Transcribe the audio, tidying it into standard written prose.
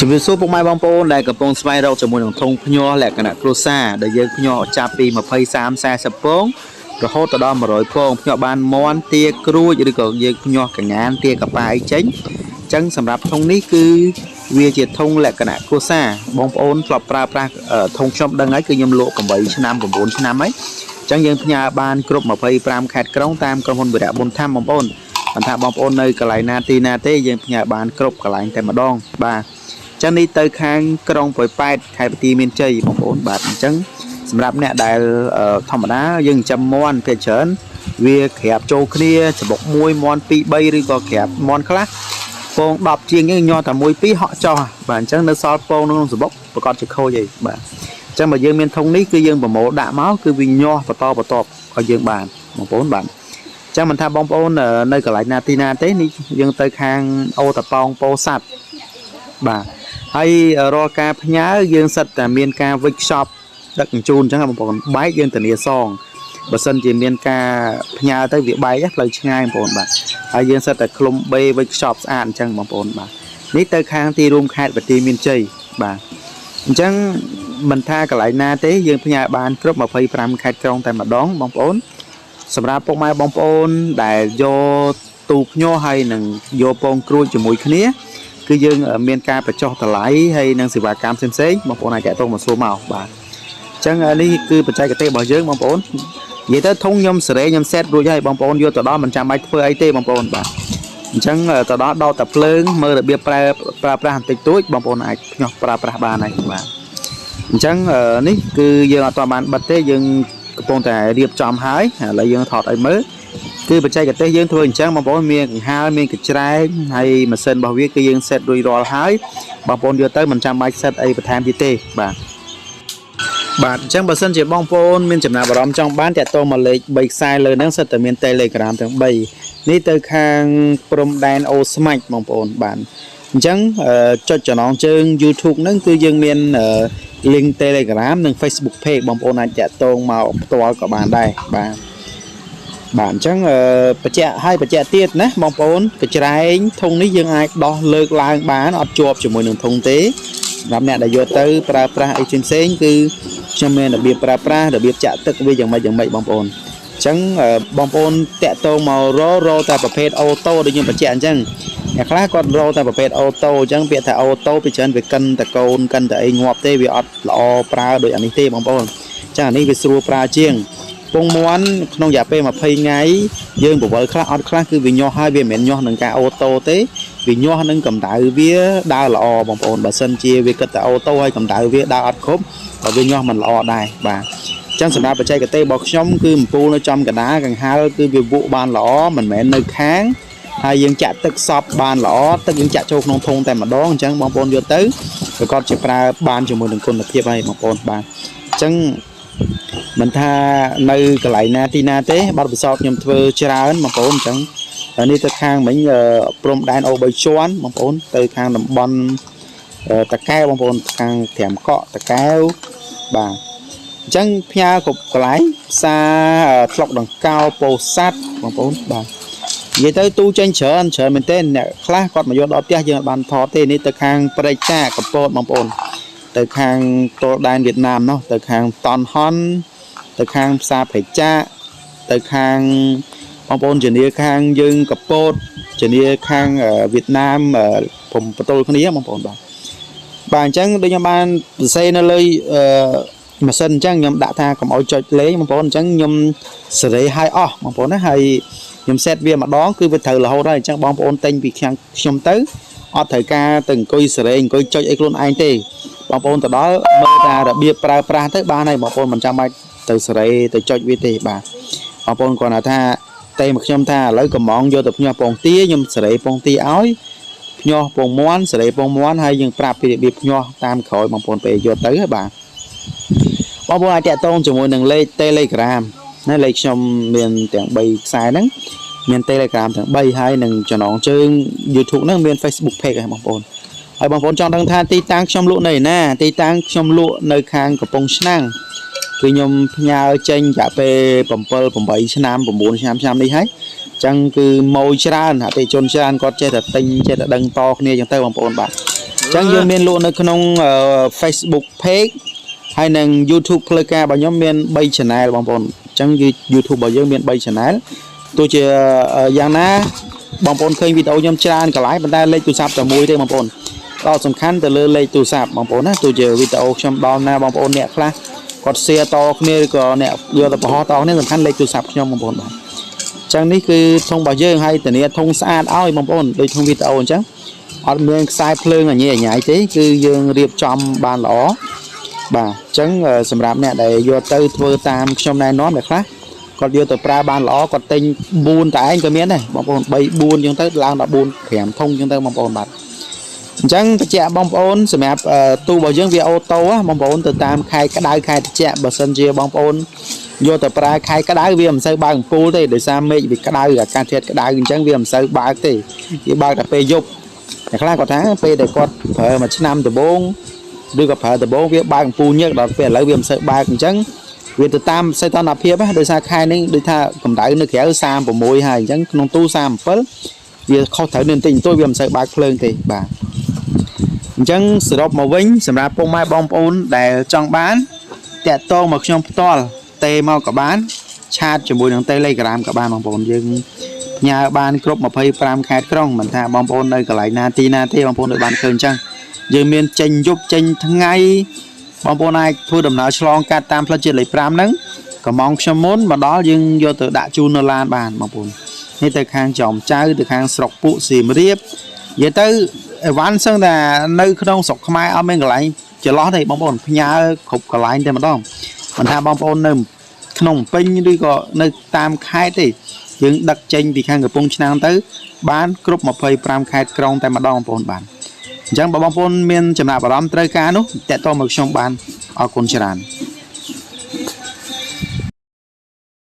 ជំរាបសួរពុកម៉ែបងប្អូនដែលកំពុងស្វែងរកជាមួយនឹងធុងភ្ញាស់លក្ខណៈគ្រួសារដែលយើងភ្ញាស់ចាប់ពី20 30 40ពងរហូតដល់100ពងភ្ញាស់បានមន់ទាក្រួចឬក៏យើងភ្ញាស់កងានទាកប៉ាអីចេញអញ្ចឹងសម្រាប់ធុងនេះគឺវាជាធុងលក្ខណៈគ្រួសារបងប្អូនធ្លាប់ប្រើប្រាស់ធុងខ្ញុំដឹងហើយគឺខ្ញុំលក់8ឆ្នាំ9ឆ្នាំហើយអញ្ចឹងយើងផ្ញើបានគ្រប់25ខេត្តក្រុងតាមក្រុមហ៊ុនវិរៈបុនធម្មបងប្អូនមិនថាបងប្អូននៅកន្លែងណាទីណាទេយើងផ្ញើបានគ្រប់កន្លែងតែម្ដងបាទចឹងនេះទៅខាងក្រុងប៉ោយប៉ែតខេត្តបន្ទាយមានជ័យបងប្អូនបាទអញ្ចឹងសម្រាប់អ្នកដែលធម្មតាយើងចិញ្ចឹមមាន់ភាគច្រើនវាក្រាបចូលគ្នាច្បុក1មាន់2 3ឬក៏ក្រាបមាន់ខ្លះពង10ជាងហ្នឹងញាស់តែ1 2ហក់ចោះបាទអញ្ចឹងនៅសល់ពងក្នុងច្បុកប្រកាសជាខូចអីបាទអញ្ចឹងបើយើងមានធុងនេះគឺយើងប្រមូលដាក់មកគឺវាញាស់បន្តឲ្យយើងបានបងប្អូនបាទចឹងមិនថាបងប្អូននៅកន្លែងណាទីណាទេនេះយើងទៅខាងអូតាប៉ោងពោធិ៍សាត់បាទហើយរាល់ការផ្ញើយើងសិតតែមានការវិចខ្ចប់ដឹកជញ្ជូនអញ្ចឹងបងប្អូនបែកយើងធានាសងបើសិនជាមានការផ្ញើទៅវាបែកផ្លូវឆ្ងាយបងប្អូនបាទហើយយើងសិតតែឃ្លុំបេវិចខ្ចប់ស្អាតអញ្ចឹងបងប្អូនបាទនេះទៅខាងទីរួមខេត្តបន្ទាយមានជ័យបាទអញ្ចឹងមិនថាកន្លែងណាទេយើងផ្ញើបានគ្រប់25ខេត្តក្រុងតែម្ដងបងប្អូនសម្រាប់ពុកម៉ែបងប្អូនដែលយកទូភ្ញាស់ហើយនឹងយកពងក្រួចជាមួយគ្នាគឺយើងមានការបញ្ចុះតម្លៃហើយនឹងសេវាកម្មផ្សេងៗបងប្អូនអាចតាក់ទងមកសួរមកបាទអញ្ចឹងនេះគឺបច្ចេកទេសរបស់យើងបងប្អូននិយាយទៅធុងខ្ញុំសេរីខ្ញុំសេតរួចហើយបងប្អូនយកទៅដល់មិនចាំបាច់ធ្វើអីទេបងប្អូនបាទអញ្ចឹងទៅដល់ដោតតែភ្លើងមើលរបៀបប្រើប្រាស់បន្តិចតួចបងប្អូនអាចភ្ញាស់ប្រើប្រាស់បានហើយបាទអញ្ចឹងនេះគឺយើងអត់បានបិទទេយើងកំពុងតែរៀបចំហើយឥឡូវយើងថតឲ្យមើលគឺបច្ចេកទេសយើងធ្វើអញ្ចឹងបងប្អូនមានកង្ហារមានកញ្ច្រែងហើយម៉ាស៊ីនរបស់វាគឺយើងសេតរួចរាល់ហើយបងប្អូនយកទៅមិនចាំបាច់សេតអីបន្ថែមទៀតទេបាទអញ្ចឹងបើសិនជាបងប្អូនមានចំណាប់អារម្មណ៍ចង់បានតាក់ទងមកលេខ3ខ្សែលើហ្នឹងសិតតែមាន Telegram ទាំង3នេះទៅខាងព្រំដែនអូស្មាច់បងប្អូនបាទអញ្ចឹងចុចចំណងជើង YouTube ហ្នឹងគឺយើងមានlink Telegram និង Facebook Page បងប្អូនអាចតាក់ទងមកផ្ទាល់ក៏បានដែរបាទអញ្ចឹងបច្ចៈទៀតណាបងប្អូនកញ្ច្រែងធុងនេះយើងអាចដោះលើកឡើងបានអត់ជាប់ជាមួយនឹងធុងទេសម្រាប់អ្នកដែលយកទៅប្រើប្រាស់អីផ្សេងៗគឺខ្ញុំមានរបៀបប្រើប្រាស់របៀបចាក់ទឹកវាយ៉ាងម៉េចបងប្អូនអញ្ចឹងបងប្អូនតាក់ទងមករកតែប្រភេទអូតូដូចខ្ញុំបញ្ជាក់អញ្ចឹងអ្នកខ្លះគាត់រកតែប្រភេទអូតូអញ្ចឹងពាក្យថាអូតូពីច្រើនវាកិនតែកូនកិនតែអីងាប់ទេវាអត់ល្អប្រើដូចអានេះទេបងប្អូនអញ្ចឹងអានេះវាស្រួលប្រើជាងពងមាន់ក្នុងរយៈពេល20ថ្ងៃយើងបវលខ្លះអត់ខ្លះគឺវាញាស់ហើយវាមិនមែនញាស់នឹងការអូតូទេវាញាស់នឹងកម្ដៅវាដើរល្អបងប្អូនបើសិនជាវាគិតតែអូតូហើយកម្ដៅវាដើរអត់គ្រប់បើវាញាស់មិនល្អដែរបាទអញ្ចឹងសម្រាប់បច្ចេកទេសរបស់ខ្ញុំគឺអំពូលនៅចំកណ្ដាលកង្ហារគឺវាវក់បានល្អមិនមែននៅខាងហើយយើងចាក់ទឹកសពបានល្អទឹកយើងចាក់ចូលក្នុងធុងតែម្ដងអញ្ចឹងបងប្អូនយកទៅប្រកបជាប្រើបានជាមួយនឹងគុណភាពហើយបងប្អូនបាទអញ្ចឹងមិនថានៅកន្លែងណាទីណាទេបទពិសោធន៍ខ្ញុំធ្វើច្រើនបងប្អូនអញ្ចឹងនេះទៅខាងមិញព្រំដែនអូ3ជាន់បងប្អូនទៅខាងតំបន់តាកែវបងប្អូនខាងត្រាំកក់តាកែវបាទអញ្ចឹងផ្ញើគ្រប់កន្លែងផ្សារស្លុកដង្កោពោធិ៍សាត់បងប្អូនបាទនិយាយទៅទូចេញច្រើនមែនទេអ្នកខ្លះគាត់មកយកដល់ផ្ទះយើងអត់បានថតទេនេះទៅខាងព្រែកចាកំពតបងប្អូនទៅខាងទល់ដែនវៀតណាមនោះទៅខាងតនហនទៅខាងផ្សារព្រែកចាទៅខាងបងប្អូនជំនាខាងយើងកំពតជំនាខាងវៀតណាមព្រំបន្ទល់គ្នាបងប្អូនបាទអញ្ចឹងដូចខ្ញុំបានសរសេរនៅលើម៉ាស៊ីនអញ្ចឹងខ្ញុំដាក់ថាកុំឲ្យចុចលេងបងប្អូនអញ្ចឹងខ្ញុំសេរីឲ្យអស់បងប្អូនណាហើយខ្ញុំសេតវាម្ដងគឺវាត្រូវរហូតហើយអញ្ចឹងបងប្អូនទិញពីខ្ញុំទៅអត់ត្រូវការទៅអង្គុយសេរីអង្គុយចុចអីខ្លួនឯងទេបងប្អូនទៅដល់មើលថារបៀបប្រើប្រាស់ទៅបានហើយបងប្អូនមិនចាំបាច់ទៅសេរីទៅចុចវាទេបាទបងប្អូនគាត់ថាតែមកខ្ញុំថាឥឡូវកំងយកទៅភ្ញាស់ពងទាខ្ញុំសេរីពងទាឲ្យភ្ញាស់ពងមាន់សេរីពងមាន់ហើយយើងប្រាប់ពីរបៀបភ្ញាស់តាមក្រោយបងប្អូនពេលយកទៅបាទបងប្អូនអាចតាក់ទងជាមួយនឹងលេខ Telegram ណាលេខខ្ញុំមានទាំង3ខ្សែហ្នឹងមាន Telegram ទាំង3ហើយនឹងចំណងជើង YouTube ហ្នឹងមាន Facebook Page ហើយបងប្អូនហើយបងប្អូនចង់ដឹងថាទីតាំងខ្ញុំលក់នៅណាទីតាំងខ្ញុំលក់នៅខាងកំពង់ឆ្នាំងគឺខ្ញុំផ្ញើចេញរយៈពេល7 8ឆ្នាំ9ឆ្នាំនេះហើយអញ្ចឹងគឺម៉ូយច្រើនអតិជនច្រើនគាត់ចេះតែទិញចេះតែដឹងតគ្នាអញ្ចឹងទៅបងប្អូនបាទ ចឹងយើងមានលក់នៅក្នុង Facebook page ហើយនឹង YouTube ផ្លូវការរបស់ខ្ញុំមាន3 channel បងប្អូនចឹង YouTube របស់យើងមាន3 channel ទោះជាយ៉ាងណាបងប្អូនឃើញវីដេអូខ្ញុំច្រើនកន្លែងប៉ុន្តែលេខទូរស័ព្ទតែមួយទេបងប្អូនដល់សំខាន់ទៅលើលេខទូរស័ព្ទបងប្អូនណាទោះជាវីដេអូខ្ញុំដល់ណាបងប្អូនអ្នកខ្លះគាត់ share តគ្នាឬក៏អ្នកយកទៅបង្ហោះតគ្នាសំខាន់លេខទូរស័ព្ទខ្ញុំបងប្អូនបាទចឹងនេះគឺធុងរបស់យើងហើយធានាធុងស្អាតឲ្យបងប្អូនដូចក្នុងវីដេអូអញ្ចឹងអត់មានខ្សែភ្លើងអញញ៉ៃទេគឺយើងរៀបចំបានល្អបាទអញ្ចឹងសម្រាប់អ្នកដែលយកទៅធ្វើតាមខ្ញុំណែនាំអ្នកខ្លះគាត់យកទៅប្រើបានល្អគាត់ទិញ4តែឯងក៏មានដែរបងប្អូន3 4អញ្ចឹងទៅឡើងដល់4 5ធុងអញ្ចឹងទៅបងប្អូនបាទអញ្ចឹងតិចបងប្អូនសម្រាប់ទូរបស់យើងវាអូតូបងប្អូនទៅតាមខែក្តៅខែតិចបើសិនជាបងប្អូនយកទៅប្រើខែក្តៅវាមិនសូវបើកអំពូលទេដោយសារមេឃវាក្តៅអាកាសធាតុក្តៅអញ្ចឹងវាមិនសូវបើកទេវាបើកតែពេលយប់អ្នកខ្លះគាត់ថាពេលដែលគាត់ប្រើមួយឆ្នាំដំបូងឬក៏ប្រើដំបូងវាបើកអំពូលញើកដល់ពេលឥឡូវវាមិនសូវបើកអញ្ចឹងវាទៅតាមសីតុណ្ហភាពដោយសារខែនេះដូចថាកម្ដៅនៅក្រៅ36ហើយអញ្ចឹងក្នុងទូ37វាខុសត្រូវនៅបន្តិចបន្តួចវាមិនសូវបើកភ្លើងទេបាទអញ្ចឹងសរុបមកវិញសម្រាប់ពុកម៉ែបងប្អូនដែលចង់បានតាក់ទងមកខ្ញុំផ្ទាល់ទេមកក៏បានឆាតជាមួយនឹង Telegram ក៏បានបងប្អូនយើងផ្ញើបានគ្រប់25ខេត្តក្រុងមិនថាបងប្អូននៅកន្លែងណាទីណាទេបងប្អូនដូចបានឃើញអញ្ចឹងយើងមានចេញយប់ចេញថ្ងៃបងប្អូនអាចធ្វើដំណើរឆ្លងកាត់តាមផ្លូវជាតិលេខ5ហ្នឹងកំងខ្ញុំមុនមកដល់យើងយកទៅដាក់ជូននៅឡានបានបងប្អូននេះទៅខាងចោមចៅទៅខាងស្រុកពួកសៀមរាបនិយាយទៅអីវ៉ាន់សឹងតែនៅក្នុងស្រុកខ្មែរអត់មានកន្លែងចន្លោះទេបងប្អូនផ្ញើគ្រប់កន្លែងតែម្ដងមិនថាបងប្អូននៅក្នុងពេញឬក៏នៅតាមខេត្តទេយើងដឹកចេញពីខាងកំពង់ឆ្នាំងទៅបានគ្រប់25ខេត្តក្រុងតែម្ដងបងប្អូនបានអញ្ចឹងបើបងប្អូនមានចំណាប់អារម្មណ៍ត្រូវការនោះតាក់ទងមកខ្ញុំបានអរគុណច្រើន